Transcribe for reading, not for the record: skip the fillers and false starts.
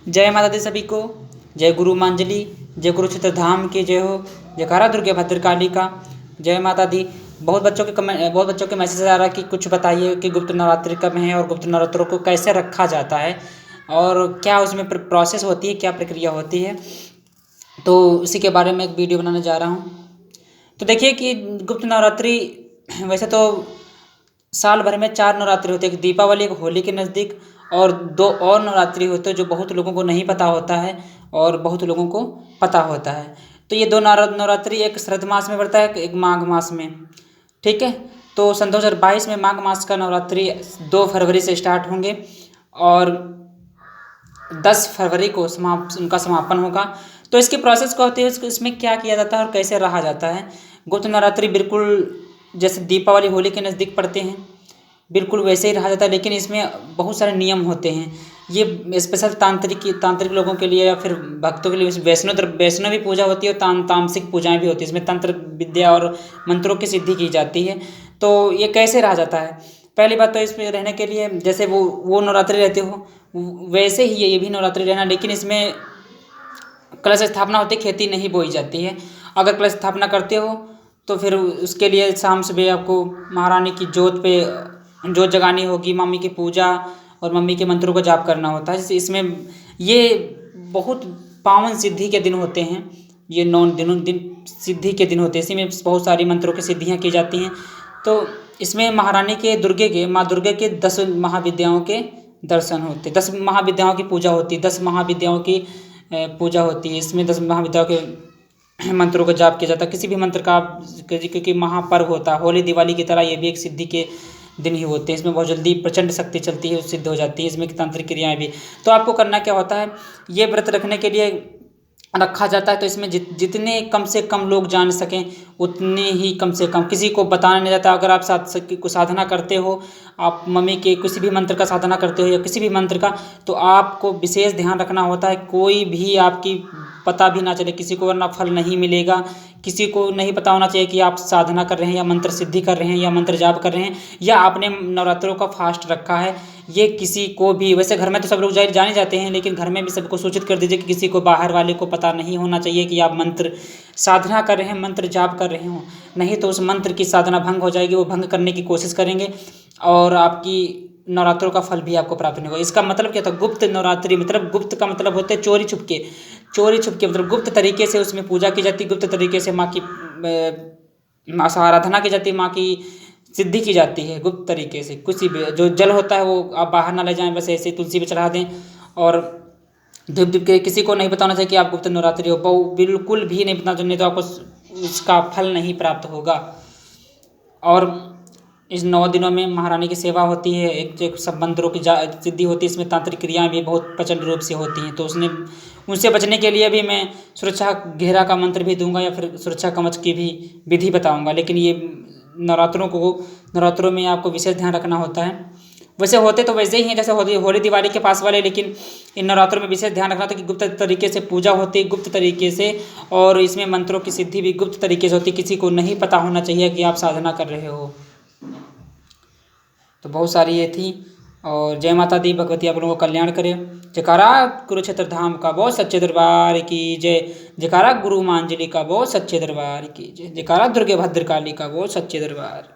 जय माता दी सभी को। जय गुरु मांजली, जय कुरुक्षेत्र धाम की जय हो। जयकारा दुर्गे भद्रकाली का। जय माता दी। बहुत बच्चों के मैसेज आ रहा है कि कुछ बताइए कि गुप्त नवरात्रि कब है और गुप्त नवरात्रों को कैसे रखा जाता है और क्या उसमें प्रोसेस होती है, क्या प्रक्रिया होती है। तो इसी के बारे में एक वीडियो बनाने जा रहा हूँ। तो देखिए कि गुप्त नवरात्रि वैसे तो साल भर में 4 नवरात्रि होते हैं, एक दीपावली, एक होली के नज़दीक और 2 और नवरात्रि होते हैं जो बहुत लोगों को नहीं पता होता है और बहुत लोगों को पता होता है। तो ये 2 नवरात्रि एक शरद मास में पड़ता है, एक माघ मास में। ठीक है। तो सन 2022 में माघ मास का नवरात्रि 2 फरवरी से स्टार्ट होंगे और 10 फरवरी को उनका समापन होगा। तो इसकी प्रोसेस क्या होती है, इसमें क्या किया जाता है और कैसे रहा जाता है। गुप्त नवरात्रि बिल्कुल जैसे दीपावली, होली के नज़दीक पड़ते हैं, बिल्कुल वैसे ही रहा जाता है, लेकिन इसमें बहुत सारे नियम होते हैं। ये स्पेशल तांत्रिक लोगों के लिए या फिर भक्तों के लिए वैष्णवी पूजा होती है और तामसिक पूजाएं भी होती है। इसमें तंत्र विद्या और मंत्रों की सिद्धि की जाती है। तो ये कैसे रहा जाता है, पहली बात तो इसमें रहने के लिए जैसे वो नवरात्रि रहते हो वैसे ही ये भी नवरात्रि रहना, लेकिन इसमें कलश स्थापना होती है, खेती नहीं बोई जाती है। अगर कलश स्थापना करते हो तो फिर उसके लिए शाम सुबह आपको महारानी की जोत जगानी होगी, मम्मी की पूजा और मम्मी के मंत्रों का जाप करना होता है। इसमें ये बहुत पावन सिद्धि के दिन होते हैं। ये 9 दिन सिद्धि के दिन होते हैं। इसी में बहुत सारी मंत्रों की सिद्धियाँ की जाती हैं। तो इसमें महारानी के माँ दुर्गे के 10 महाविद्याओं के दर्शन होते, 10 महाविद्याओं की पूजा होती है, 10 महाविद्याओं की पूजा होती है। इसमें 10 महाविद्याओं के मंत्रों का जाप किया जाता है। किसी भी मंत्र का क्योंकि महापर्व होता है, होली दिवाली की तरह ये भी एक सिद्धि के दिन ही होते हैं। इसमें बहुत जल्दी प्रचंड शक्ति चलती है, सिद्ध हो जाती है। इसमें तांत्रिक क्रियाएं भी। तो आपको करना क्या होता है, ये व्रत रखने के लिए रखा जाता है। तो इसमें जितने कम से कम लोग जान सकें उतने ही कम से कम, किसी को बताना नहीं जाता। अगर आप साधना करते हो, आप मम्मी के किसी भी मंत्र का साधना करते हो या किसी भी मंत्र का, तो आपको विशेष ध्यान रखना होता है कोई भी आपकी पता भी ना चले किसी को, वरना फल नहीं मिलेगा। किसी को नहीं पता होना चाहिए कि आप साधना कर रहे हैं या मंत्र सिद्धि कर रहे हैं या मंत्र जाप कर रहे हैं या आपने नवरात्रों का फास्ट रखा है। ये किसी को भी, वैसे घर में तो सब लोग जाने जाते हैं, लेकिन घर में भी सबको सूचित कर दीजिए कि किसी को, बाहर वाले को पता नहीं होना चाहिए कि आप मंत्र साधना कर रहे हैं, मंत्र जाप कर रहे हो। नहीं तो उस मंत्र की साधना भंग हो जाएगी, वो भंग करने की कोशिश करेंगे और आपकी नवरात्रों का फल भी आपको प्राप्त नहीं होगा। इसका मतलब क्या था, गुप्त नवरात्रि मतलब, गुप्त का मतलब होता है चोरी छुपके मतलब गुप्त तरीके से उसमें पूजा की जाती है, गुप्त तरीके से माँ की आराधना की जाती है, माँ की सिद्धि की जाती है गुप्त तरीके से। कुछ भी जो जल होता है वो आप बाहर ना ले जाएं, बस ऐसे तुलसी पे चढ़ा दें और धूप के, किसी को नहीं बताना चाहिए कि आप गुप्त नवरात्रि हो, बिल्कुल भी नहीं बताना चाहिए, तो आपको उसका फल नहीं प्राप्त होगा। और इस 9 दिनों में महारानी की सेवा होती है, एक सब मंत्रों की सिद्धि होती है। इसमें तांत्रिक क्रियाएं भी बहुत प्रचंड रूप से होती हैं। तो उनसे बचने के लिए भी मैं सुरक्षा घेरा का मंत्र भी दूंगा या फिर सुरक्षा कवच की भी विधि बताऊंगा। लेकिन ये नवरात्रों में आपको विशेष ध्यान रखना होता है। वैसे होते तो वैसे ही हैं जैसे होली दिवाली के पास वाले, लेकिन इन नवरात्रों में विशेष ध्यान रखना था कि गुप्त तरीके से पूजा होती है, गुप्त तरीके से, और इसमें मंत्रों की सिद्धि भी गुप्त तरीके से होती है। किसी को नहीं पता होना चाहिए कि आप साधना कर रहे हो। तो बहुत सारी ये थी। और जय माता दी, भगवती आप लोगों को कल्याण करे। जयकारा कुरुक्षेत्र धाम का बहुत सच्चे दरबार की जय। जयकारा गुरु मांजली का बहुत सच्चे दरबार की जय। जयकारा दुर्गे भद्रकाली का बहुत सच्चे दरबार।